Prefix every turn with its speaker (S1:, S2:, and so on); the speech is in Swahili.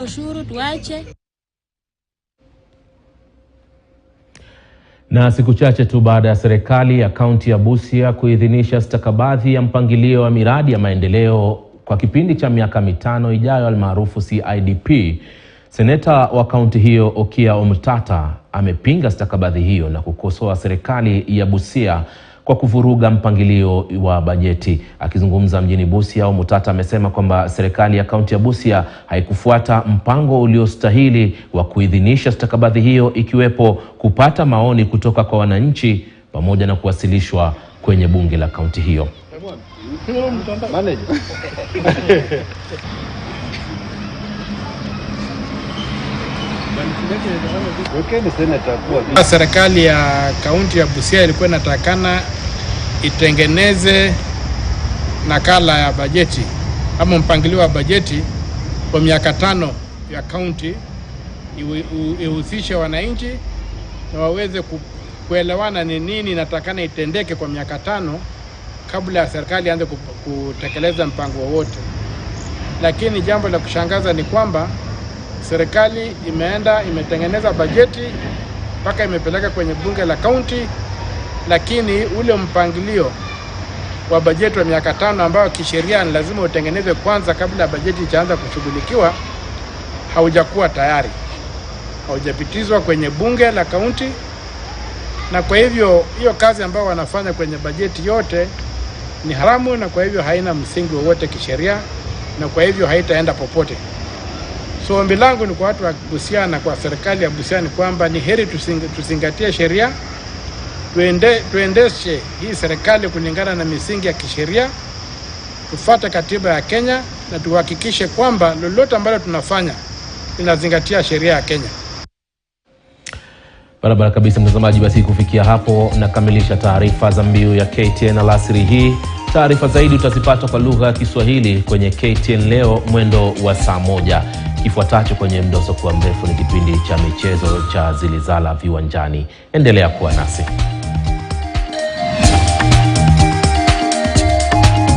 S1: ushuru tuache.
S2: Na siku chache tu baada ya serikali ya kaunti ya Busia kuidhinisha stakabadhi ya mpangilio wa miradi ya maendeleo kwa kipindi cha miaka 5 ijayo almaarufu CIDP, seneta wa kaunti hiyo Okiya Omtata amepinga stakabadhi hiyo na kukosoa serikali ya Busia kwa kuvuruga mpangilio wa bajeti. Akizungumza mjini Busia, Omtata amesema kwamba serikali ya kaunti ya Busia haikufuata mpango uliostahili wa kuidhinisha stakabadhi hiyo, ikiwepo kupata maoni kutoka kwa wananchi pamoja na kuwasilishwa kwenye bunge la kaunti hiyo.
S3: Serikali ya kaunti ya Busia ilikuwa inatakana itengeneze nakala ya bajeti ama mpangilio wa bajeti kwa miaka 5 ya kaunti, ihusishe wananchi na waweze kuelewana ni nini inatakana itendeke kwa miaka 5 kabla ya serikali aanze kutekeleza mpango wowote. Lakini jambo la kushangaza ni kwamba serikali imetengeneza bajeti mpaka imepeleka kwenye bunge la kaunti, lakini ule mpangilio wa bajeti wa miaka 5 ambao kisheria ni lazima utengenezwe kwanza kabla bajeti itaanza kushughulikiwa haujakuwa tayari, haujapitizwa kwenye bunge la kaunti. Na kwa hivyo hiyo kazi ambayo wanafanya kwenye bajeti yote ni haramu, na kwa hivyo haina msingi wowote kisheria, na kwa hivyo haitaenda popote. So ombi langu ni kwa watu wa Busia na kwa serikali ya Busia ni kwamba ni heri tuzingatie sheria, tuendeshe hii serikali kulingana na misingi ya kisheria, tufuate katiba ya Kenya na tuhakikishe kwamba lolote ambalo tunafanya linazingatia sheria ya Kenya.
S2: Barabara kabisa mtazamaji, basi kufikia hapo nakamilisha taarifa za mbiu ya KTN alasiri hii. Taarifa zaidi utazipata kwa lugha ya Kiswahili kwenye KTN leo mwendo wa saa 1. Kifuatacho kwenye mdoso kwa mrefu ni kipindi cha michezo cha Zilizala Viwanjani. Endelea kuwa nasi.